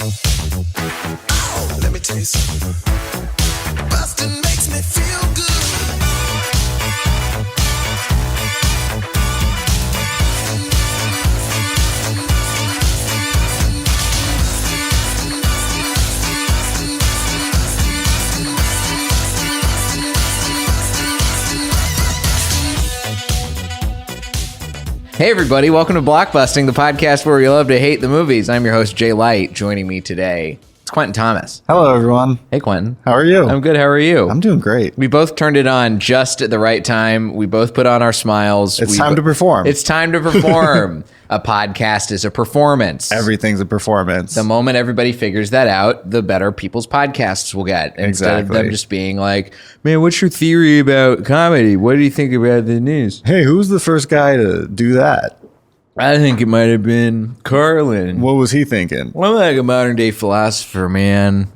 Oh, let me tell you something. Busting makes me feel good. Hey everybody, welcome to Blockbusting, the podcast where we love to hate the movies. I'm your host, Jay Light. Joining me today, it's Quentin Thomas. Hello, everyone. Hey, Quentin. How are you? I'm good. How are you? I'm doing great. We both turned it on just at the right time. We both put on our smiles. It's time to perform. It's time to perform. A podcast is a performance. Everything's a performance. The moment everybody figures that out, the better people's podcasts will get. Instead of them just being like, man, what's your theory about comedy? What do you think about the news? Hey, who's the first guy to do that? I think it might have been Carlin. What was he thinking? Well, I'm like a modern day philosopher, man.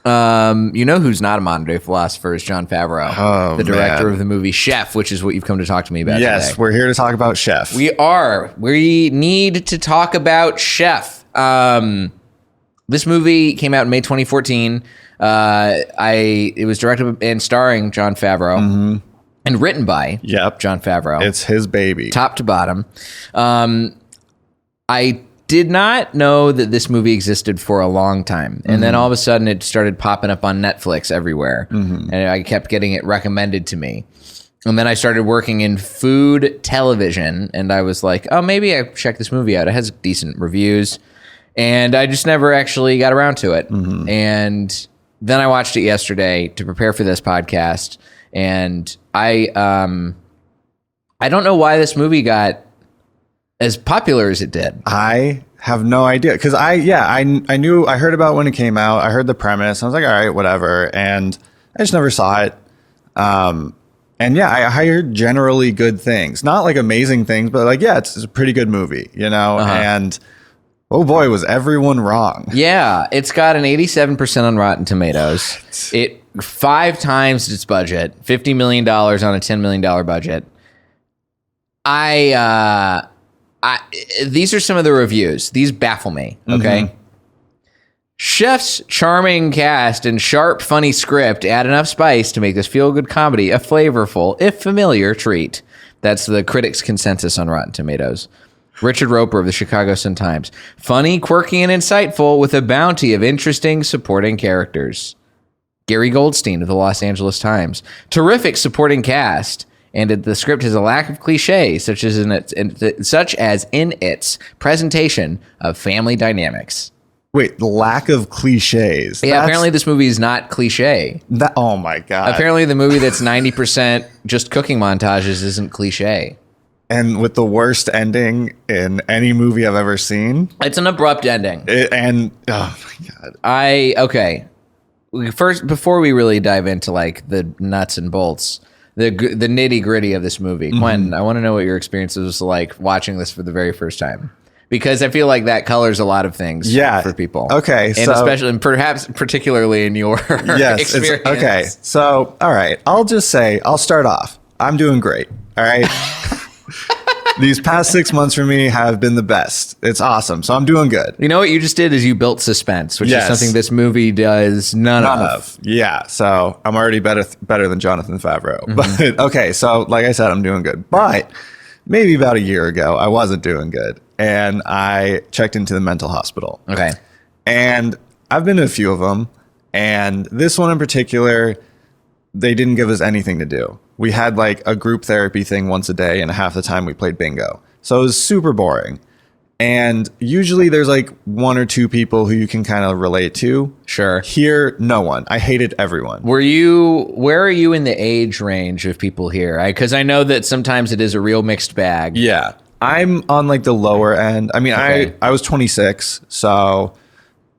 You know who's not a modern day philosopher is Jon Favreau, the director of the movie Chef, which is what you've come to talk to me about today. Yes, we're here to talk about Chef. We are. We need to talk about Chef. This movie came out in May 2014. It was directed and starring Jon Favreau. And written by Jon Favreau. It's his baby. Top to bottom. I did not know that this movie existed for a long time. And then all of a sudden it started popping up on Netflix everywhere. And I kept getting it recommended to me. And then I started working in food television. And I was like, oh, maybe I check this movie out. It has decent reviews. And I just never actually got around to it. And then I watched it yesterday to prepare for this podcast. And I don't know why this movie got as popular as it did. I have no idea because I heard about it when it came out. I heard the premise. I was like, all right, whatever, and I just never saw it. And I heard generally good things, not like amazing things, but like it's a pretty good movie, you know. And oh boy, was everyone wrong. Yeah, it's got an 87% on Rotten Tomatoes. It 5 times its budget, $50 million on a $10 million budget. These are some of the reviews. These baffle me, okay? Chef's charming cast and sharp, funny script add enough spice to make this feel-good comedy a flavorful, if familiar, treat. That's the critics' consensus on Rotten Tomatoes. Richard Roper of the Chicago Sun-Times. Funny, quirky, and insightful with a bounty of interesting supporting characters. Gary Goldstein of the Los Angeles Times. Terrific supporting cast, and the script has a lack of cliche, such as in its presentation of family dynamics. Wait, the lack of cliches. Yeah, apparently this movie is not cliche. Oh my God. Apparently the movie that's 90% just cooking montages isn't cliche. And with the worst ending in any movie I've ever seen. It's an abrupt ending. Oh my God. Okay. First, before we really dive into like the nuts and bolts, the nitty gritty of this movie, Quentin, I want to know what your experience was like watching this for the very first time, because I feel like that colors a lot of things for people. Okay, and especially, and perhaps particularly in your experience. Okay, so all right, I'll just say I'll start off. I'm doing great. All right. These past 6 months for me have been the best. It's awesome. So I'm doing good. You know what you just did is you built suspense, which is something this movie does none of. Yeah. So I'm already better than Jonathan Favreau. But okay. So like I said, I'm doing good. But maybe about a year ago, I wasn't doing good. And I checked into the mental hospital. Okay. And I've been to a few of them. And this one in particular, they didn't give us anything to do. We had like a group therapy thing once a day, and half the time we played bingo. So it was super boring. And usually there's like 1 or 2 people who you can kind of relate to. Sure. Here, no one. I hated everyone. Where are you in the age range of people here? Because I know that sometimes it is a real mixed bag. Yeah. I'm on like the lower end. I mean, okay. I was 26, so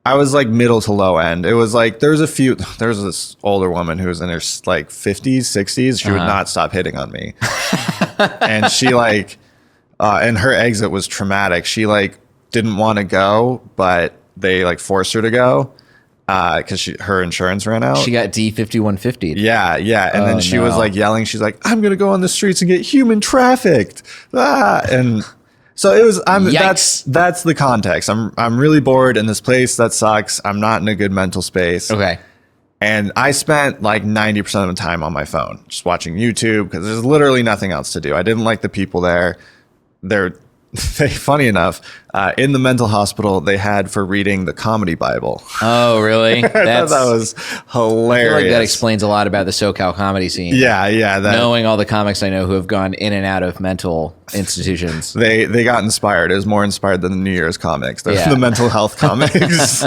I was like middle to low end. It was like there's this older woman who was in her like 50s, 60s. She would not stop hitting on me. And she like, and her exit was traumatic. She like didn't want to go, but they like forced her to go because her insurance ran out. She got D5150. Yeah. And then she was like yelling. She's like, I'm going to go on the streets and get human trafficked. And So it was. Yikes. That's the context. I'm really bored in this place that sucks. I'm not in a good mental space. Okay. And I spent like 90% of the time on my phone, just watching YouTube because there's literally nothing else to do. I didn't like the people there. Funny enough, in the mental hospital, they had for reading the comedy Bible. Oh, really? I thought that was hilarious. I feel like that explains a lot about the SoCal comedy scene. Yeah. Knowing all the comics I know who have gone in and out of mental institutions. They got inspired. It was more inspired than the New Year's comics. They're the mental health comics.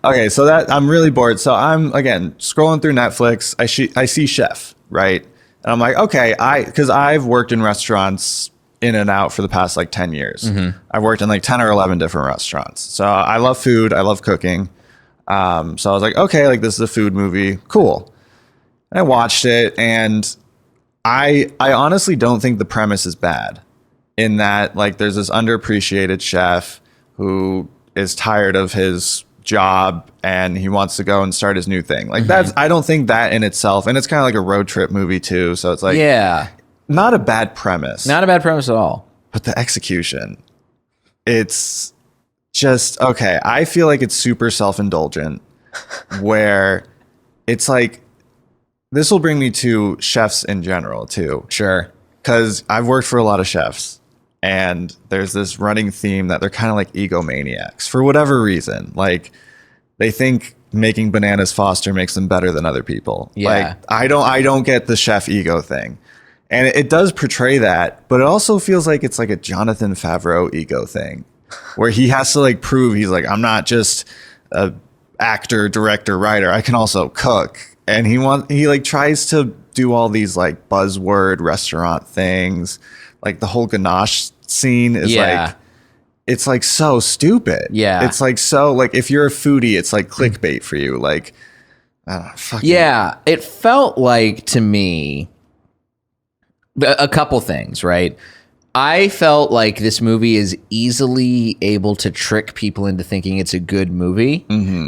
Okay, so that I'm really bored. So I'm, again, scrolling through Netflix. I see Chef, right? And I'm like, okay, because I've worked in restaurants in and out for the past like 10 years. Mm-hmm. I've worked in like 10 or 11 different restaurants. So I love food. I love cooking. So I was like, okay, like this is a food movie. Cool. And I watched it, and I honestly don't think the premise is bad, in that like there's this underappreciated chef who is tired of his job and he wants to go and start his new thing. Like I don't think that in itself, and it's kind of like a road trip movie too. So it's like, not a bad premise. Not a bad premise at all. But the execution, it's just, okay, I feel like it's super self-indulgent where it's like, this will bring me to chefs in general too. Sure. Because I've worked for a lot of chefs, and there's this running theme that they're kind of like egomaniacs for whatever reason. Like they think making bananas Foster makes them better than other people. Yeah. Like I don't get the chef ego thing. And it does portray that, but it also feels like it's like a Jonathan Favreau ego thing where he has to like prove he's like, I'm not just a actor, director, writer. I can also cook. And he like tries to do all these like buzzword restaurant things. Like the whole ganache scene is like, it's like so stupid. Yeah. It's like, so like if you're a foodie, it's like clickbait for you. Like, I don't know, fucking. Yeah. It felt like to me, a couple things, right? I felt like this movie is easily able to trick people into thinking it's a good movie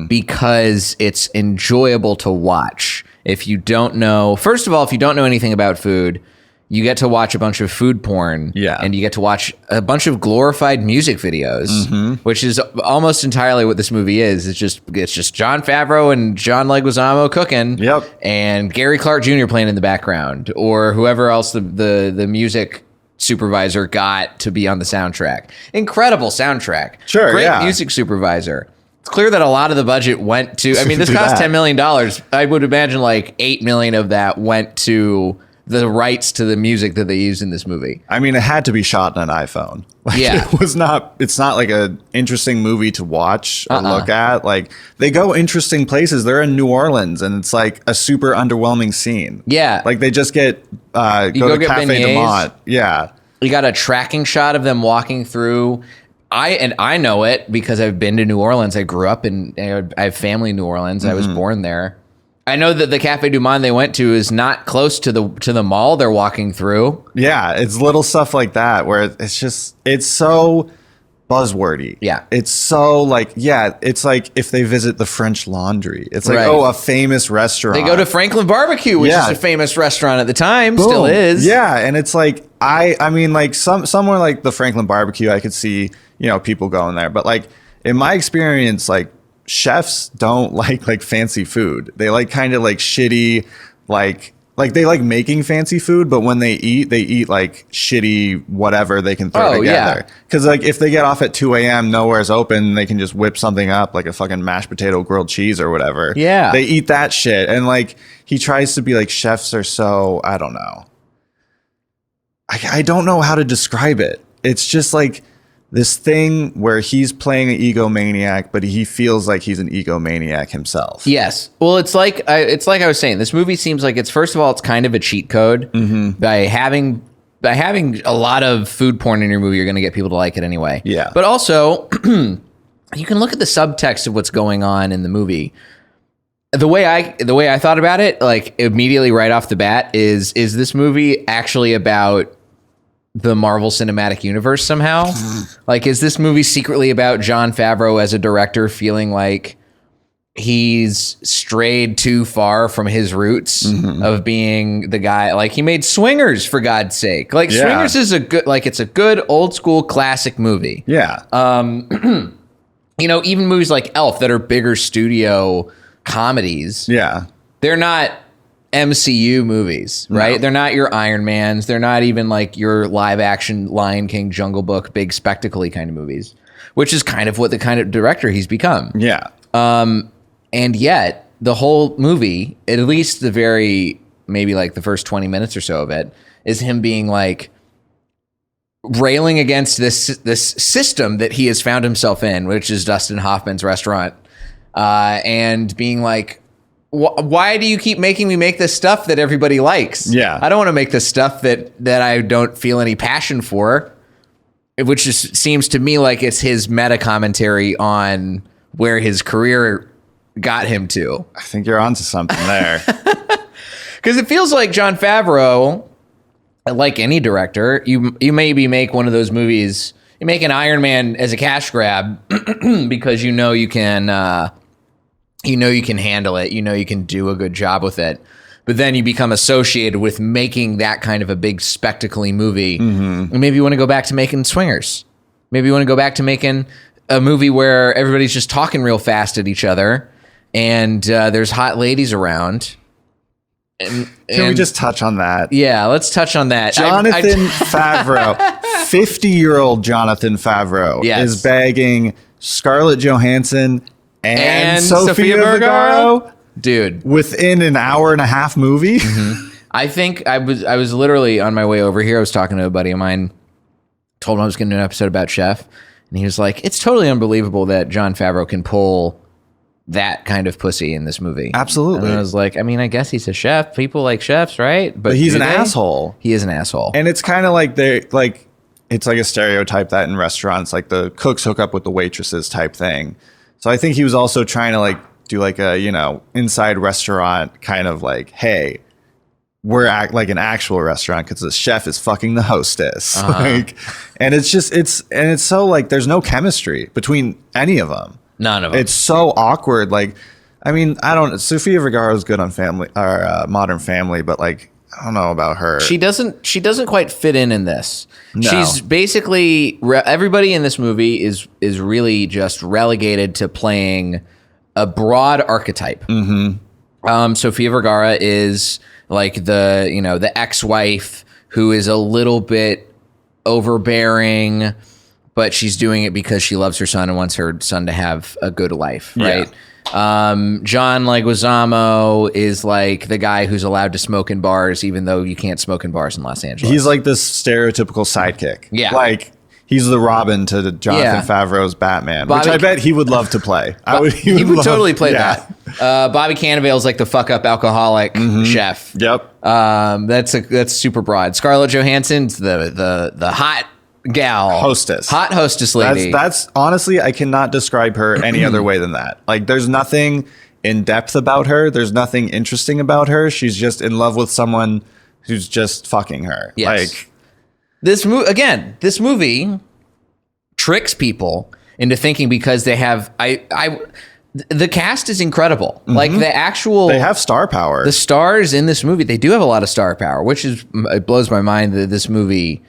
because it's enjoyable to watch. If you don't know, first of all, if you don't know anything about food, you get to watch a bunch of food porn, and you get to watch a bunch of glorified music videos, which is almost entirely what this movie is. It's just Jon Favreau and John Leguizamo cooking, and Gary Clark Jr. playing in the background, or whoever else the music supervisor got to be on the soundtrack. Incredible soundtrack, great music supervisor. It's clear that a lot of the budget went to. I mean, this cost $10 million. I would imagine like $8 million of that went to the rights to the music that they used in this movie. I mean, it had to be shot on an iPhone. Like, it's not like an interesting movie to watch or look at. Like, they go interesting places. They're in New Orleans, and it's like a super underwhelming scene. Yeah. Like, they just go to Cafe Du Monde. Yeah. You got a tracking shot of them walking through. I know it because I've been to New Orleans. I grew up I have family in New Orleans. I was born there. I know that the Cafe Du Monde they went to is not close to the mall they're walking through. Yeah, it's little stuff like that where it's so buzzwordy. Yeah. It's so like, it's like if they visit the French Laundry. It's like, a famous restaurant. They go to Franklin Barbecue, which is a famous restaurant at the time, still is. Yeah, and it's like, I mean, like somewhere like the Franklin Barbecue, I could see, people going there. But like, in my experience, like, chefs don't like fancy food. They like kind of like shitty, like they like making fancy food, but when they eat like shitty whatever they can throw together. Because like if they get off at 2 a.m., nowhere's open, they can just whip something up like a fucking mashed potato grilled cheese or whatever. Yeah, they eat that shit, and like he tries to be like, chefs are so, I don't know. I don't know how to describe it. It's just like this thing where he's playing an egomaniac, but he feels like he's an egomaniac himself. Yes. Well, it's like I was saying, this movie seems like first of all, it's kind of a cheat code. By having a lot of food porn in your movie, you're going to get people to like it anyway. Yeah. But also, you can look at the subtext of what's going on in the movie. The way I thought about it, like immediately right off the bat, is this movie actually about the Marvel Cinematic Universe somehow? Like, is this movie secretly about Jon Favreau as a director feeling like he's strayed too far from his roots of being the guy. Like, he made Swingers, for God's sake. Like, Swingers is a good, like, it's a good old school classic movie. Yeah. You know, even movies like Elf that are bigger studio comedies. Yeah. They're not MCU movies, right? No. They're not your Iron Mans. They're not even like your live action Lion King, Jungle Book, big spectacle-y kind of movies, which is kind of what the kind of director he's become. Yeah. And yet, the whole movie, at least maybe like the first 20 minutes or so of it, is him being like railing against this system that he has found himself in, which is Dustin Hoffman's restaurant, and being like, why do you keep making me make this stuff that everybody likes? Yeah. I don't want to make this stuff that I don't feel any passion for, which just seems to me like it's his meta commentary on where his career got him to. I think you're onto something there. Because it feels like Jon Favreau, like any director, you maybe make one of those movies, you make an Iron Man as a cash grab because you know you can handle it, you know you can do a good job with it. But then you become associated with making that kind of a big spectacle-y movie. And maybe you want to go back to making Swingers. Maybe you want to go back to making a movie where everybody's just talking real fast at each other and there's hot ladies around. Can we just touch on that? Yeah, let's touch on that. Jonathan Favreau, 50-year-old Jonathan Favreau is bagging Scarlett Johansson and Sofia Vergara, dude, within an hour and a half movie. I think I was literally on my way over here. I was talking to a buddy of mine, told him I was going to do an episode about Chef, and he was like, "It's totally unbelievable that Jon Favreau can pull that kind of pussy in this movie." Absolutely. And I was like, I mean, I guess he's a chef. People like chefs, right? But he's an asshole. He is an asshole. And it's kind of like it's like a stereotype that in restaurants, like the cooks hook up with the waitresses type thing. So I think he was also trying to like do like a, inside restaurant kind of like, hey, we're like an actual restaurant because the chef is fucking the hostess. Like, and it's so like there's no chemistry between any of them. None of them. It's so awkward. Like, I mean, Sofia Vergara is good on Family or Modern Family, but like, I don't know about her. She doesn't quite fit in this. No. She's basically everybody in this movie is really just relegated to playing a broad archetype. Sofia Vergara is like the ex-wife who is a little bit overbearing, but she's doing it because she loves her son and wants her son to have a good life, right? John Leguizamo is like the guy who's allowed to smoke in bars, even though you can't smoke in bars in Los Angeles. He's like this stereotypical sidekick. Yeah. Like, he's the Robin to Jonathan Favreau's Batman, which I bet he would love to play. He would totally play that. Bobby Cannavale's like the fuck up alcoholic chef. Yep. That's super broad. Scarlett Johansson's the hot gal, hot hostess lady. That's honestly, I cannot describe her any other way than that. Like, there's nothing in depth about her. There's nothing interesting about her. She's just in love with someone who's just fucking her. Yes. Like, this movie tricks people into thinking because they have the cast is incredible. Like they have star power. The stars in this movie, they do have a lot of star power, which it blows my mind that this movie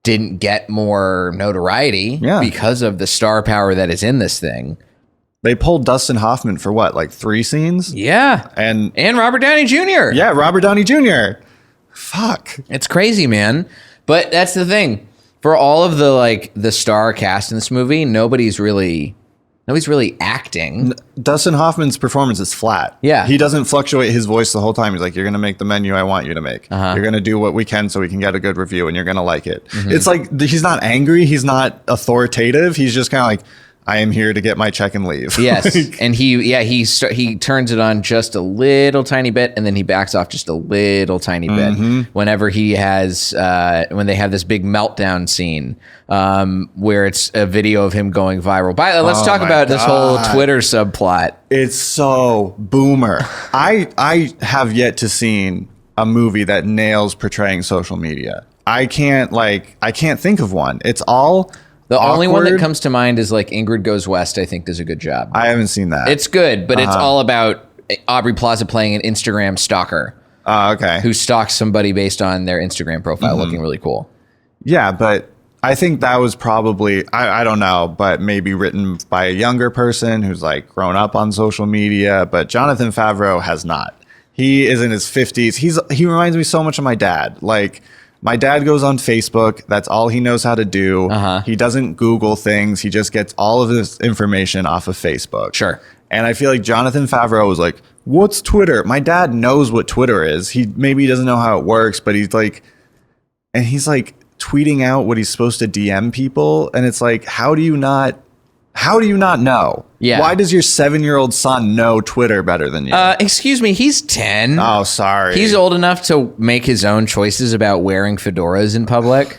didn't get more notoriety because of the star power that is in this thing. They pulled Dustin Hoffman for what, like 3 scenes? Yeah. And Robert Downey Jr. Yeah, Robert Downey Jr. Fuck. It's crazy, man. But that's the thing. For all of the star cast in this movie, nobody's really acting. Dustin Hoffman's performance is flat. Yeah. He doesn't fluctuate his voice the whole time. He's like, you're going to make the menu I want you to make. You're going to do what we can so we can get a good review, and you're going to like it. It's like, he's not angry. He's not authoritative. He's just kind of like, I am here to get my check and leave. Yes. And he turns it on just a little tiny bit, and then he backs off just a little tiny bit whenever he has when they have this big meltdown scene where it's a video of him going viral. Let's talk about this whole Twitter subplot. It's so boomer. I have yet to see a movie that nails portraying social media. I can't think of one. It's all The only one that awkward. comes to mind is like Ingrid Goes West, I think does a good job. I haven't seen that. It's good, but it's all about Aubrey Plaza playing an Instagram stalker Okay. who stalks somebody based on their Instagram profile looking really cool. Yeah, but I think that was probably, I don't know, but maybe written by a younger person who's like grown up on social media. But Jonathan Favreau has not. He is in his 50s. He reminds me so much of my dad. Like, my dad goes on Facebook. That's all he knows how to do. He doesn't Google things. He just gets all of his information off of Facebook. Sure. And I feel like Jonathan Favreau was like, what's Twitter? My dad knows what Twitter is. He maybe doesn't know how it works, but he's like tweeting out what he's supposed to DM people. And it's like, how do you not know? Yeah. Why does your 7-year-old son know Twitter better than you? Excuse me, he's 10. Oh, sorry. He's old enough to make his own choices about wearing fedoras in public.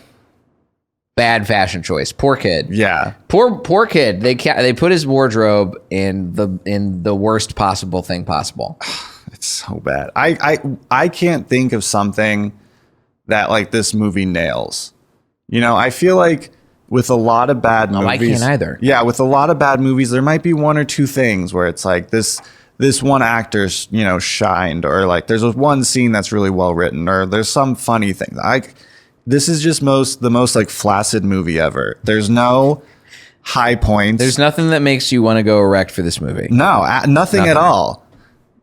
Bad fashion choice. Poor kid. Yeah. Poor kid. They put his wardrobe in the worst possible thing possible. It's so bad. I can't think of something that like this movie nails. You know, I feel like with a lot of bad movies. I can't either. Yeah, with a lot of bad movies, there might be one or two things where it's like this one actor, you know, shined, or like there's one scene that's really well written, or there's some funny thing. This is just the most like flaccid movie ever. There's no high points. There's nothing that makes you want to go erect for this movie. No, nothing at all.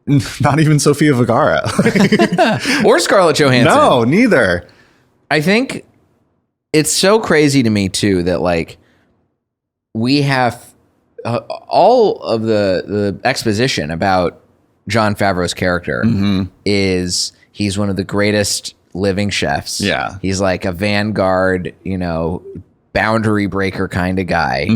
Not even Sofia Vergara. Or Scarlett Johansson. No, neither. I think it's so crazy to me too that like we have all of the exposition about Jon Favreau's character is he's one of the greatest living chefs. Yeah. He's like a vanguard, you know, boundary breaker kind of guy.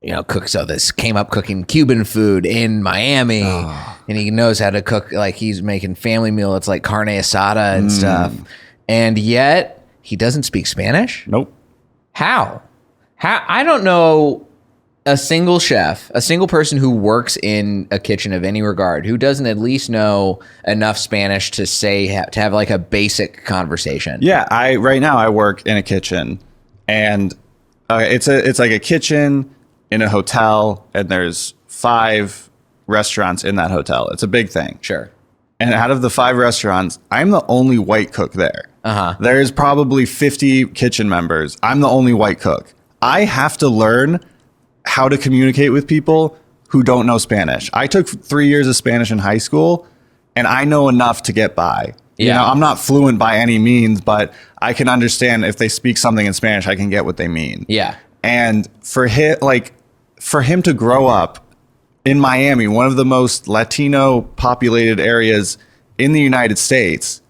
You know, came up cooking Cuban food in Miami, and he knows how to cook. Like he's making family meal. It's like carne asada and stuff. And yet he doesn't speak Spanish. Nope. How? I don't know a single chef, a single person who works in a kitchen of any regard who doesn't at least know enough Spanish to to have like a basic conversation. Yeah, right now I work in a kitchen, and it's like a kitchen in a hotel, and there's 5 restaurants in that hotel. It's a big thing. Sure. And out of the 5 restaurants, I'm the only white cook there. There's probably 50 kitchen members. I'm the only white cook. I have to learn how to communicate with people who don't know Spanish. I took 3 years of Spanish in high school, and I know enough to get by. You know, I'm not fluent by any means, but I can understand if they speak something in Spanish, I can get what they mean. Yeah. And for him to grow up in Miami, one of the most Latino populated areas in the United States,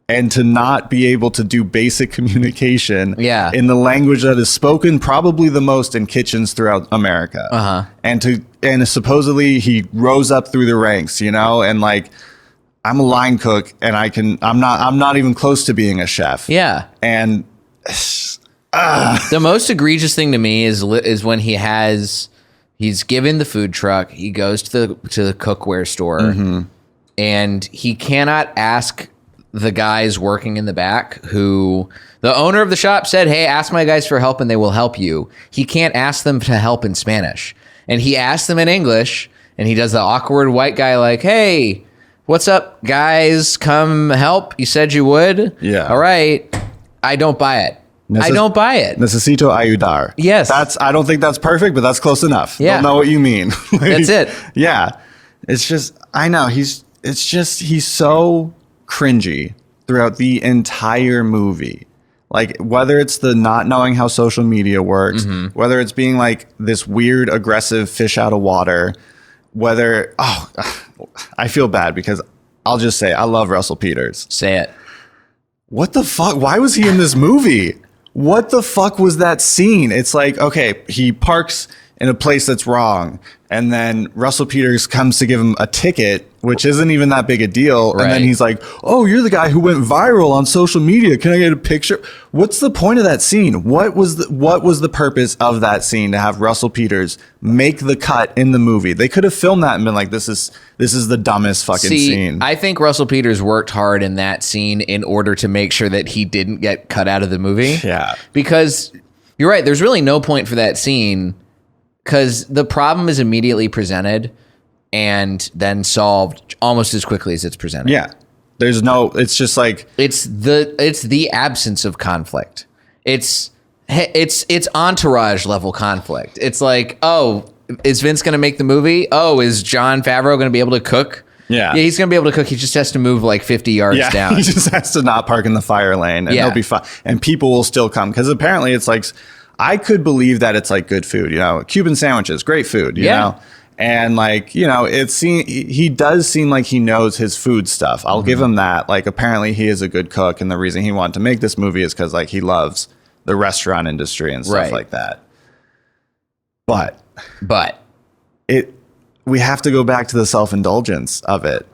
and to not be able to do basic communication in the language that is spoken probably the most in kitchens throughout America. And supposedly he rose up through the ranks, you know, and like I'm a line cook, and I'm not even close to being a chef. Yeah. And the most egregious thing to me is when he's given the food truck, he goes to the cookware store, and he cannot ask the guys working in the back, who the owner of the shop said, hey, ask my guys for help and they will help you. He can't ask them to help in Spanish. And he asks them in English, and he does the awkward white guy like, hey, what's up, guys? Come help. You said you would? Yeah. All right. I don't buy it. I don't buy it. Necesito ayudar. Yes. I don't think that's perfect, but that's close enough. Yeah. Don't know what you mean. That's it. Yeah. It's just, I know he's so cringy throughout the entire movie. Like, whether it's the not knowing how social media works, whether it's being like this weird, aggressive fish out of water, I feel bad because I'll just say, I love Russell Peters. Say it. What the fuck? Why was he in this movie? What the fuck was that scene? It's like, okay, he parks in a place that's wrong, and then Russell Peters comes to give him a ticket, which isn't even that big a deal. Right. And then he's like, oh, you're the guy who went viral on social media. Can I get a picture? What's the point of that scene? What was the purpose of that scene to have Russell Peters make the cut in the movie? They could have filmed that and been like, this is the dumbest fucking scene. I think Russell Peters worked hard in that scene in order to make sure that he didn't get cut out of the movie. Yeah. Because You're right. There's really no point for that scene because the problem is immediately presented and then solved almost as quickly as it's presented. Yeah. There's no, it's just like, it's the absence of conflict. It's entourage level conflict. It's like, oh, is Vince going to make the movie? Oh, is Jon Favreau going to be able to cook? Yeah, he's going to be able to cook. He just has to move like 50 yards down. He just has to not park in the fire lane and he'll be fine. And people will still come because apparently it's like, I could believe that it's like good food, Cuban sandwiches, great food, you know? And like, he does seem like he knows his food stuff. I'll give him that. Like, apparently he is a good cook. And the reason he wanted to make this movie is because like he loves the restaurant industry and stuff like that. But we have to go back to the self-indulgence of it.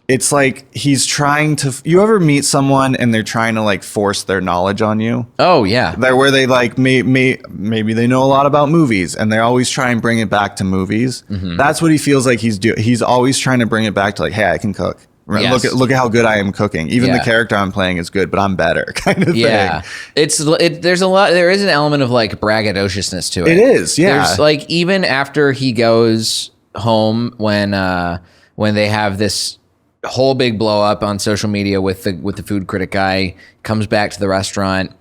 It's like he's trying to. You ever meet someone and they're trying to like force their knowledge on you? Oh yeah, where they like maybe they know a lot about movies and they always try and bring it back to movies. That's what he feels like he's doing. He's always trying to bring it back to like, hey, I can cook. Yes. Look at how good I am cooking. Even the character I'm playing is good, but I'm better, kind of thing. There's a lot. There is an element of like braggadociousness to it. It is, yeah. There's like even after he goes home when they have this whole big blow up on social media with the food critic guy, comes back to the restaurant.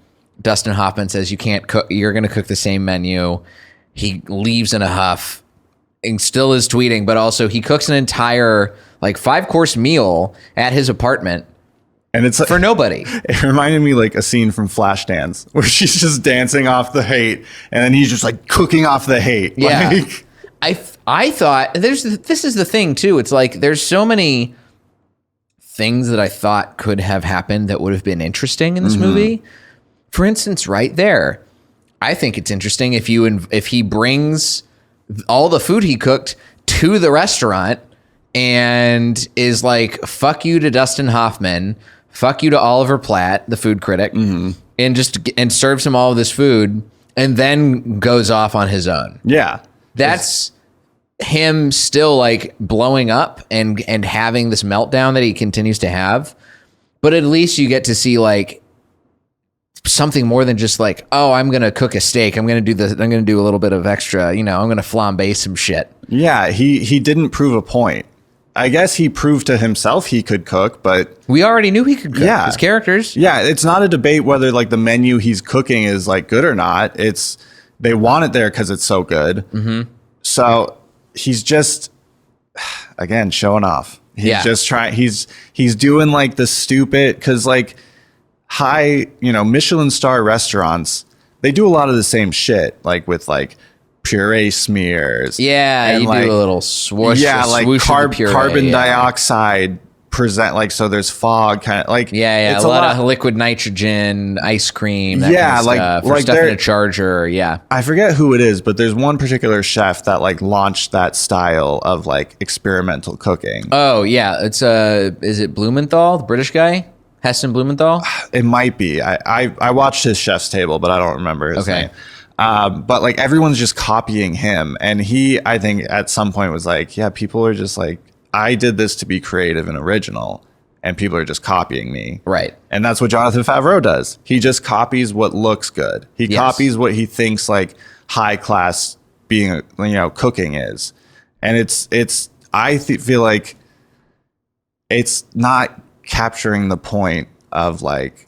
Dustin Hoffman says you can't cook. You're going to cook the same menu. He leaves in a huff and still is tweeting, but also he cooks an entire like 5-course meal at his apartment. And it's for nobody. It reminded me like a scene from Flashdance where she's just dancing off the hate and then he's just like cooking off the hate. Yeah. Like, I thought this is the thing too. It's like there's so many things that I thought could have happened that would have been interesting in this movie. For instance, right there, I think it's interesting if he brings all the food he cooked to the restaurant and is like, fuck you to Dustin Hoffman, fuck you to Oliver Platt, the food critic, and serves him all of this food and then goes off on his own. Yeah. That's him still like blowing up and having this meltdown that he continues to have. But at least you get to see like something more than just like, oh, I'm going to cook a steak. I'm going to do this. I'm going to do a little bit of extra, I'm going to flambe some shit. Yeah. He didn't prove a point. I guess he proved to himself he could cook, but we already knew he could cook. Yeah. His characters. Yeah. It's not a debate whether like the menu he's cooking is like good or not. They want it there because it's so good. So he's just, again, showing off. He's just trying. He's doing like the stupid, because like high, Michelin star restaurants, they do a lot of the same shit, like with like puree smears. Yeah, and you like, do a little swoosh. Yeah, like puree, carbon dioxide present, like, so there's fog kind of like. Yeah, it's a lot of liquid nitrogen, ice cream. That kind of stuff, or stuff in a charger. Yeah, I forget who it is, but there's one particular chef that like launched that style of like experimental cooking. Oh yeah, it's is it Blumenthal, the British guy? Heston Blumenthal? It might be. I watched his Chef's Table, but I don't remember his name. But like everyone's just copying him. And he, I think at some point was like, yeah, people are just like, I did this to be creative and original and people are just coopping me. Right. And that's what Jonathan Favreau does. He just copies what looks good. He copies what he thinks like high class being, cooking is. And I feel like it's not capturing the point of like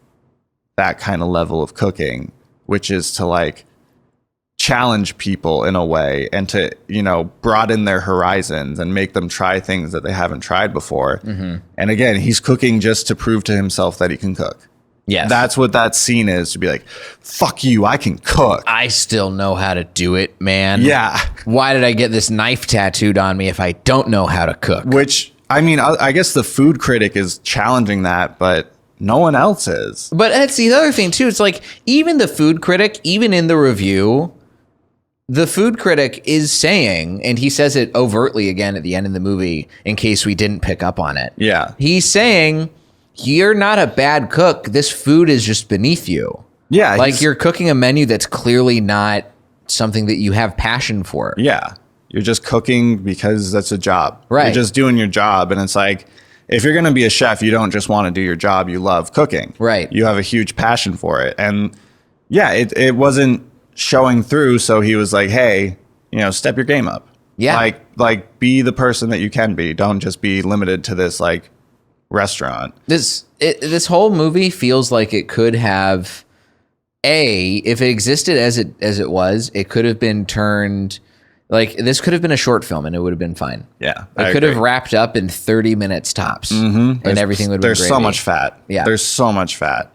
that kind of level of cooking, which is to like challenge people in a way and to broaden their horizons and make them try things that they haven't tried before. And again, he's cooking just to prove to himself that he can cook. Yes, that's what that scene is, to be like, fuck you, I can cook. I still know how to do it, man. Yeah, why did I get this knife tattooed on me if I don't know how to cook? Which, I mean, I guess the food critic is challenging that, but no one else is. But that's the other thing, too. It's like, even the food critic, even in the review, the food critic is saying, and he says it overtly again at the end of the movie, in case we didn't pick up on it. Yeah. He's saying, you're not a bad cook. This food is just beneath you. Yeah. Like, you're cooking a menu that's clearly not something that you have passion for. Yeah. You're just cooking because that's a job. Right. You're just doing your job. And it's like, if you're going to be a chef, you don't just want to do your job. You love cooking. Right. You have a huge passion for it. And Yeah, it wasn't showing through. So he was like, hey, step your game up. Yeah. Like be the person that you can be. Don't just be limited to this like restaurant. This whole movie feels like it could have if it existed as it was, it could have been turned like this could have been a short film and it would have been fine. Yeah. It could have wrapped up in 30 minutes tops and everything would have been There's so much fat. Yeah. There's so much fat.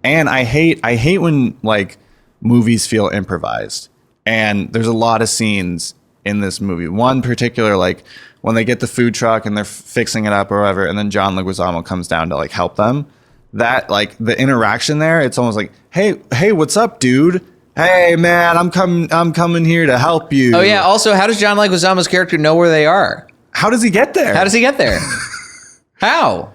And I hate when like movies feel improvised. And there's a lot of scenes in this movie. One particular, like when they get the food truck and they're fixing it up or whatever, and then John Leguizamo comes down to like help them. That like the interaction there, it's almost like, hey, what's up, dude? Hey, man, I'm coming here to help you. Oh yeah. Also, how does John Leguizamo's character know where they are? How does he get there? How?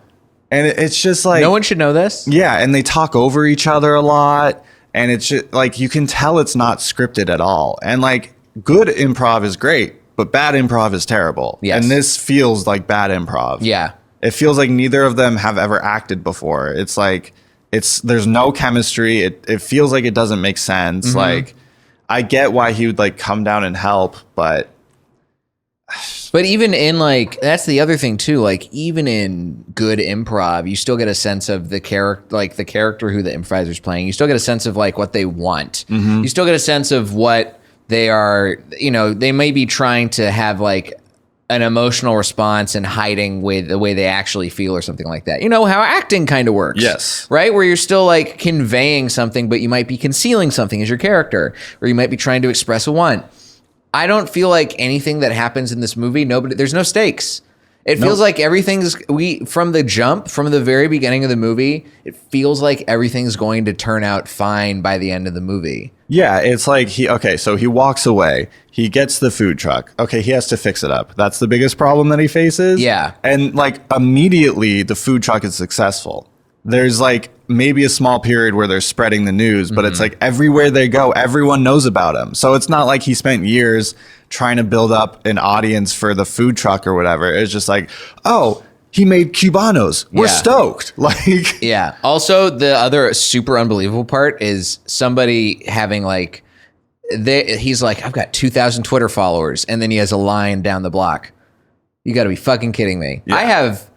And it's just like no one should know this. Yeah, and they talk over each other a lot, and it's just like you can tell it's not scripted at all. And like good improv is great, but bad improv is terrible. Yes. And this feels like bad improv. Yeah. It feels like neither of them have ever acted before. It's like there's no chemistry. It feels like it doesn't make sense. Like I get why he would like come down and help, but even in like that's the other thing too. Like even in good improv, you still get a sense of the character who the improviser's playing. You still get a sense of like what they want. You still get a sense of what they are. They may be trying to have like an emotional response and hiding with the way they actually feel or something like that. You know how acting kind of works. Yes. Right? Where you're still like conveying something, but you might be concealing something as your character, or you might be trying to express a want. I don't feel like anything that happens in this movie, there's no stakes. It feels like everything's from the very beginning of the movie, it feels like everything's going to turn out fine by the end of the movie. yeah, it's like so he walks away. He gets the food truck. Okay, he has to fix it up. That's the biggest problem that he faces. Yeah. And like immediately the food truck is successful. There's like maybe a small period where they're spreading the news, but it's like everywhere they go, everyone knows about him. So it's not like he spent years trying to build up an audience for the food truck or whatever. It's just like, oh, he made Cubanos. We're stoked. Like, yeah. Also, the other super unbelievable part is somebody having like, he's like, I've got 2,000 Twitter followers. And then he has a line down the block. You got to be fucking kidding me. Yeah. I have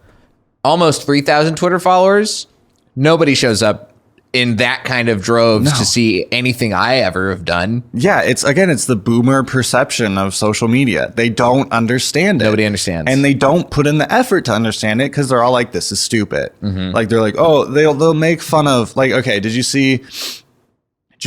almost 3,000 Twitter followers. Nobody shows up in that kind of droves to see anything I ever have done. Yeah, it's the boomer perception of social media. They don't understand it. Nobody understands. And they don't put in the effort to understand it because they're all like, this is stupid. Like, they're like, oh, they'll make fun of, like, okay, do you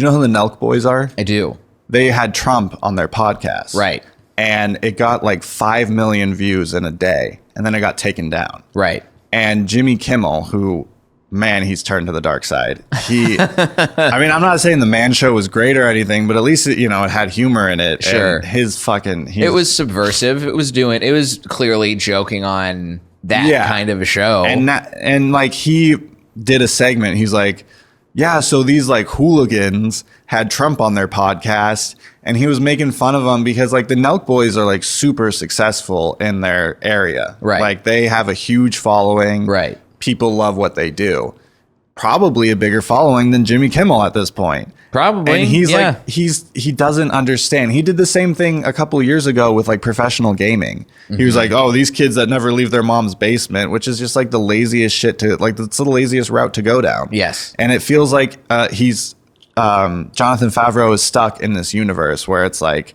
know who the Nelk Boys are? I do. They had Trump on their podcast. Right. And it got like 5 million views in a day. And then it got taken down. Right. And Jimmy Kimmel, who, man, he's turned to the dark side. I mean, I'm not saying the Man Show was great or anything, but at least it had humor in it. Sure. And it was subversive. It was clearly joking on that kind of a show. And like he did a segment. He's like, yeah, so these like hooligans had Trump on their podcast, and he was making fun of them because like the Nelk Boys are like super successful in their area. Right. Like they have a huge following. Right. People love what they do. Probably a bigger following than Jimmy Kimmel at this point. Probably. And he's like, he doesn't understand. He did the same thing a couple of years ago with like professional gaming. He was like, oh, these kids that never leave their mom's basement, which is just like the laziest shit it's the laziest route to go down. Yes. And it feels like Jonathan Favreau is stuck in this universe where it's like,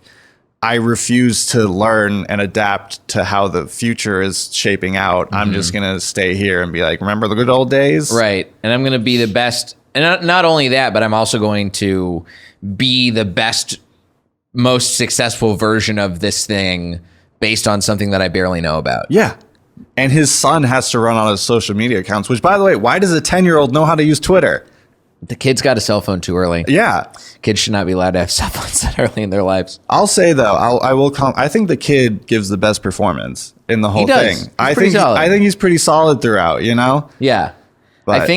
I refuse to learn and adapt to how the future is shaping out. I'm just going to stay here and be like, remember the good old days? Right. And I'm going to be the best. And not only that, but I'm also going to be the best, most successful version of this thing based on something that I barely know about. Yeah. And his son has to run on his social media accounts, which, by the way, why does a 10-year-old know how to use Twitter? The kid's got a cell phone too early. Yeah. Kids should not be allowed to have cell phones that early in their lives. I'll say, though, I think the kid gives the best performance in the whole thing. I think he's pretty solid throughout, Yeah. But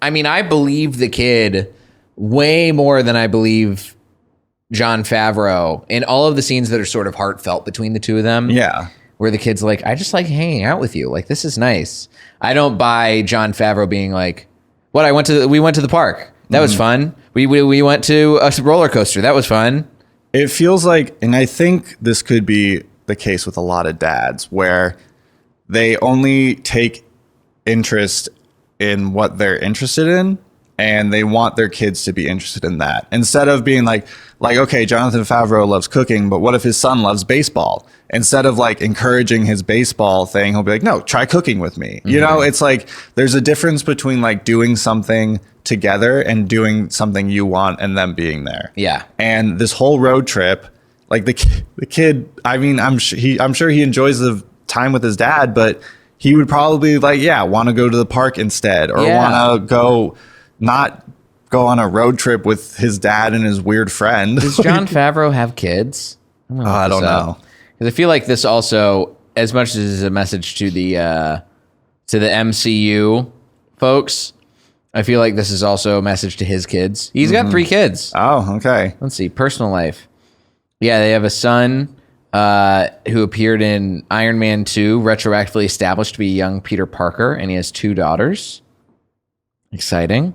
I believe the kid way more than I believe Jon Favreau in all of the scenes that are sort of heartfelt between the two of them. Yeah. Where the kid's like, I just like hanging out with you. Like, this is nice. I don't buy Jon Favreau being like, we went to the park. That was fun. We went to a roller coaster. That was fun. It feels like, and I think this could be the case with a lot of dads, where they only take interest in what they're interested in, and they want their kids to be interested in that. Instead of being like, okay, Jonathan Favreau loves cooking, but what if his son loves baseball? Instead of like encouraging his baseball thing, he'll be like, no, try cooking with me. You know, it's like there's a difference between like doing something together and doing something you want and them being there. Yeah. And this whole road trip, like the kid, I mean, I'm sure he enjoys the time with his dad, but he would probably like, want to go to the park instead, or want to not go on a road trip with his dad and his weird friend. Does Jon Favreau have kids? I don't know. Because I feel like this also, as much as it is a message to the MCU folks, I feel like this is also a message to his kids. He's got 3 kids. Oh, okay. Let's see. Personal life. Yeah, they have a son who appeared in Iron Man 2, retroactively established to be young Peter Parker, and he has 2 daughters. Exciting.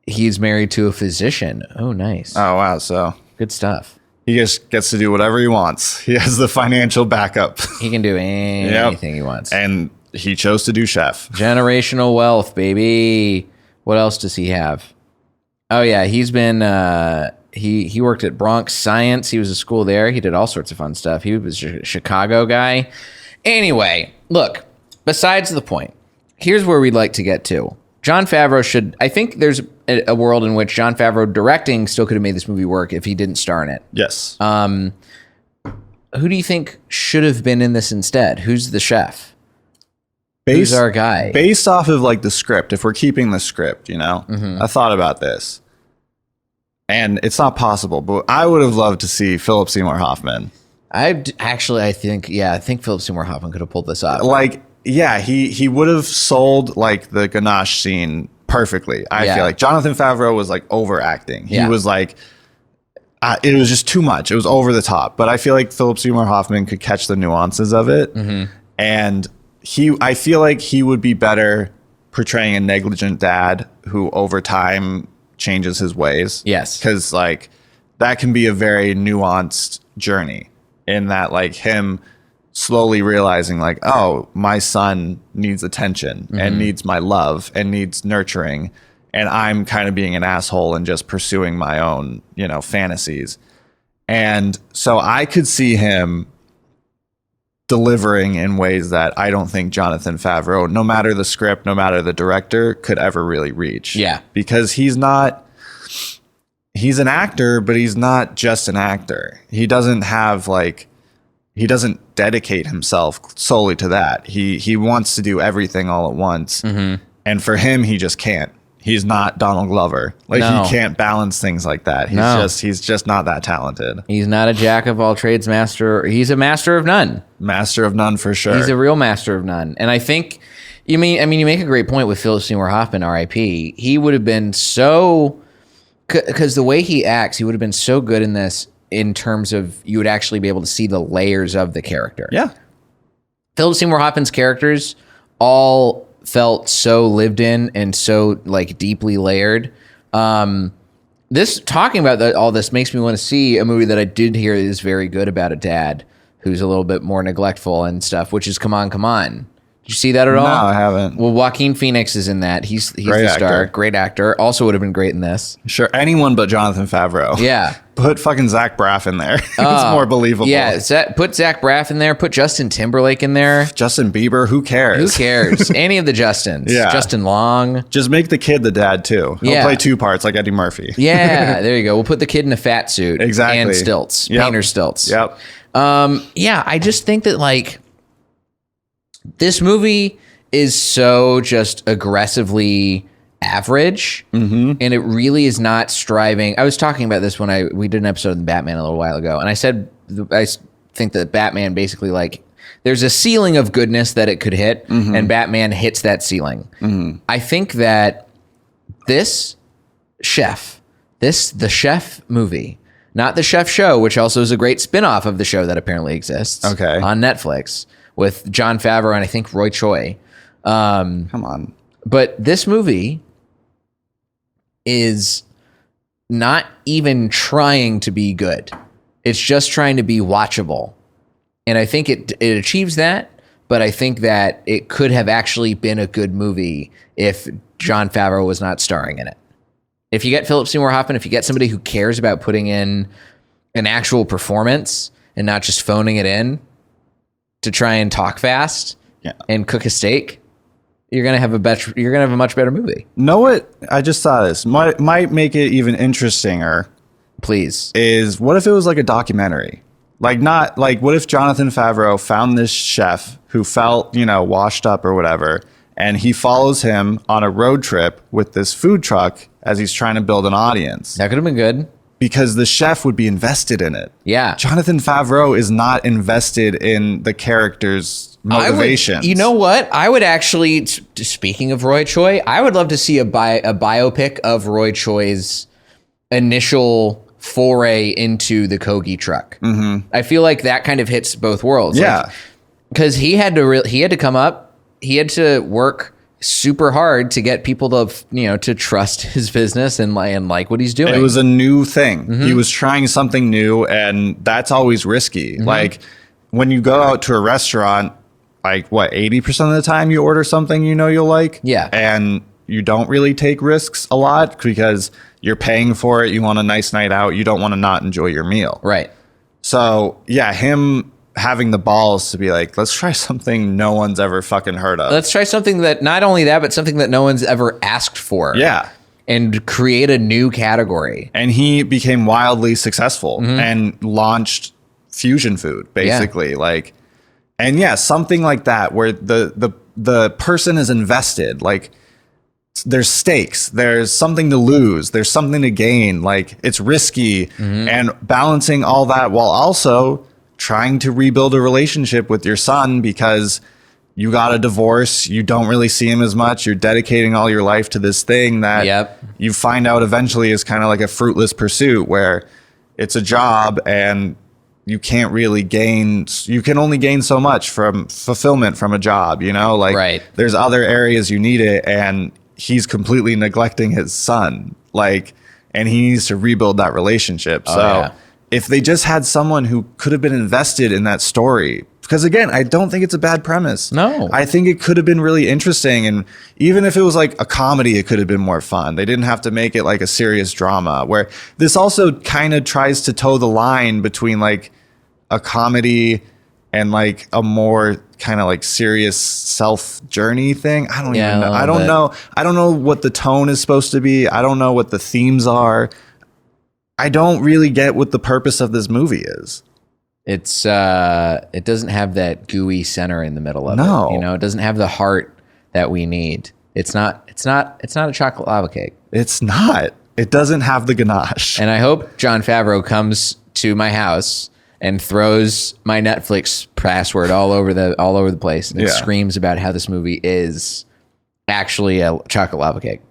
He's married to a physician. Oh, nice. Oh, wow. So good stuff. he just gets to do whatever he wants. He has the financial backup. He can do anything he wants. And he chose to do chef. Generational wealth, baby. What else does he have? Oh yeah, he's been he worked at Bronx Science. He was a school there. He did all sorts of fun stuff. He was a Chicago guy. Anyway, look, besides the point, here's where we'd like to get to. Jon Favreau should, I think there's a world in which Jon Favreau directing still could have made this movie work if he didn't star in it. Yes. Who do you think should have been in this instead? Who's the chef? Who's our guy? Based off of like the script, if we're keeping the script, you know, I thought about this. And it's not possible, but I would have loved to see Philip Seymour Hoffman. I think Philip Seymour Hoffman could have pulled this off. Like, yeah, he would have sold like the ganache scene perfectly. I feel like Jonathan Favreau was like overacting. He was like, it was just too much. It was over the top. But I feel like Philip Seymour Hoffman could catch the nuances of it. And I feel like he would be better portraying a negligent dad who over time changes his ways. Yes. Because like that can be a very nuanced journey in that like him slowly realizing like, oh, my son needs attention and needs my love and needs nurturing. And I'm kind of being an asshole and just pursuing my own, fantasies. And so I could see him delivering in ways that I don't think Jonathan Favreau, no matter the script, no matter the director, could ever really reach. Yeah. Because he's an actor, but he's not just an actor. He doesn't dedicate himself solely to that. He wants to do everything all at once. And for him, he just can't. He's not Donald Glover. He can't balance things like that. He's just not that talented. He's not a jack of all trades master. He's a master of none. Master of none for sure. He's a real master of none. And I think you make a great point with Philip Seymour Hoffman, R.I.P. He would have been so, because the way he acts, he would have been so good in this in terms of you would actually be able to see the layers of the character. Yeah. Philip Seymour Hoffman's characters all felt so lived in and so like deeply layered. This talking about all this makes me want to see a movie that I did hear is very good about a dad who's a little bit more neglectful and stuff, which is Come On, Come On. Did you see that at all? No, I haven't. Well, Joaquin Phoenix is in that. He's Great the star. actor. Great actor. Also would have been great in this. Sure, anyone but Jonathan Favreau. Yeah. Put fucking Zach Braff in there. It's more believable. Yeah, put Zach Braff in there. Put Justin Timberlake in there. Justin Bieber, who cares? Who cares? Any of the Justins. Yeah. Justin Long. Just make the kid the dad too. He'll play 2 parts like Eddie Murphy. Yeah, there you go. We'll put the kid in a fat suit. Exactly. And stilts. Yep. Painter stilts. Yep. I just think that like this movie is so just aggressively average, and it really is not striving. I was talking about this when we did an episode of Batman a little while ago, and I said I think that Batman basically like there's a ceiling of goodness that it could hit, and Batman hits that ceiling. I think that the Chef movie, not the Chef Show, which also is a great spin-off of the show that apparently exists on Netflix with Jon Favreau and I think Roy Choi. Come on. But this movie is not even trying to be good. It's just trying to be watchable. And I think it achieves that, but I think that it could have actually been a good movie if Jon Favreau was not starring in it. If you get Philip Seymour Hoffman, if you get somebody who cares about putting in an actual performance and not just phoning it in to try and talk fast and cook a steak, you're gonna have a much better movie. Know what? I just saw this. Might make it even interestinger. Please. Is what if it was like a documentary? Like not like what if Jonathan Favreau found this chef who felt, washed up or whatever, and he follows him on a road trip with this food truck as he's trying to build an audience. That could have been good. Because the chef would be invested in it. Yeah. Jonathan Favreau is not invested in the character's motivations. You know what? I would actually, speaking of Roy Choi, I would love to see a biopic of Roy Choi's initial foray into the Kogi truck. Mm-hmm. I feel like that kind of hits both worlds. Yeah. Because he had to come up, he had to work super hard to get people to trust his business and like what he's doing. It was a new thing. Mm-hmm. He was trying something new, and that's always risky. Mm-hmm. Like when you go out to a restaurant, like 80% of the time you order something you'll like. Yeah. And you don't really take risks a lot because you're paying for it. You want a nice night out. You don't want to not enjoy your meal. Right. So yeah, him having the balls to be like, let's try something no one's ever fucking heard of. Let's try something that not only that, but something that no one's ever asked for. Yeah. And create a new category. And he became wildly successful and launched fusion food, basically. Yeah. And yeah, something like that where the person is invested. Like there's stakes, there's something to lose, there's something to gain. Like it's risky and balancing all that while also trying to rebuild a relationship with your son because you got a divorce, you don't really see him as much, you're dedicating all your life to this thing that you find out eventually is kind of like a fruitless pursuit where it's a job and you can't really you can only gain so much from fulfillment from a job, there's other areas you need it, and he's completely neglecting his son, and he needs to rebuild that relationship. If they just had someone who could have been invested in that story, because again, I don't think it's a bad premise. No. I think it could have been really interesting. And even if it was like a comedy, it could have been more fun. They didn't have to make it like a serious drama, where this also kind of tries to toe the line between like a comedy and like a more kind of like serious self journey thing. I don't even know. I don't know. I don't know what the tone is supposed to be. I don't know what the themes are. I don't really get what the purpose of this movie is. It's it doesn't have that gooey center in the middle of it. It doesn't have the heart that we need. It's not a chocolate lava cake. It's not. It doesn't have the ganache. And I hope Jon Favreau comes to my house and throws my Netflix password all over the place and screams about how this movie is actually a chocolate lava cake.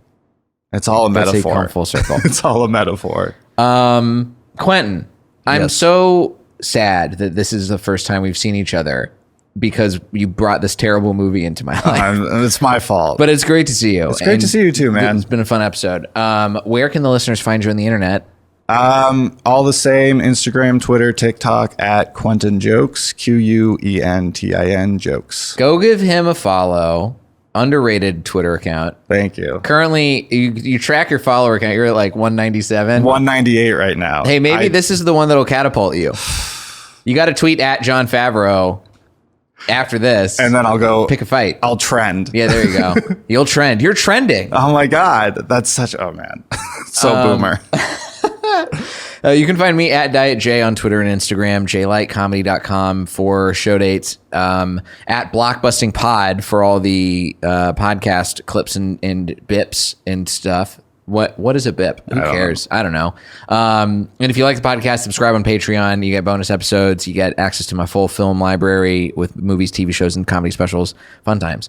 It's all a metaphor. Come full circle. It's all a metaphor. Quentin, I'm so sad that this is the first time we've seen each other because you brought this terrible movie into my life. It's my fault. But it's great to see you. It's great to see you too, man. It's been a fun episode. Where can the listeners find you on the internet? All the same, Instagram, Twitter, TikTok at Quentin Jokes, Quentin Jokes. Go give him a follow. Underrated Twitter account. Thank you. Currently, you track your follower account. You're at like 197. 198 right now. Hey, maybe this is the one that'll catapult you. You got to tweet at Jon Favreau after this. And then I'll go pick a fight. I'll trend. Yeah, there you go. You'll trend. You're trending. Oh my God. That's such, oh man. So boomer. You can find me at Diet J on Twitter and Instagram, jlightcomedy.com for show dates, at Blockbusting Pod for all the podcast clips and bips and stuff. What is a bip? Who cares? I don't know. And if you like the podcast, subscribe on Patreon. You get bonus episodes. You get access to my full film library with movies, TV shows, and comedy specials. Fun times.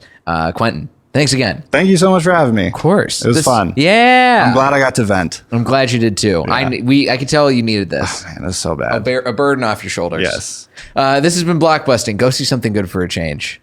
Quentin, thanks again. Thank you so much for having me. Of course. It was fun. Yeah. I'm glad I got to vent. I'm glad you did too. Yeah. I could tell you needed this. Oh, man, that's so bad. A burden off your shoulders. Yes. This has been Blockbusting. Go see something good for a change.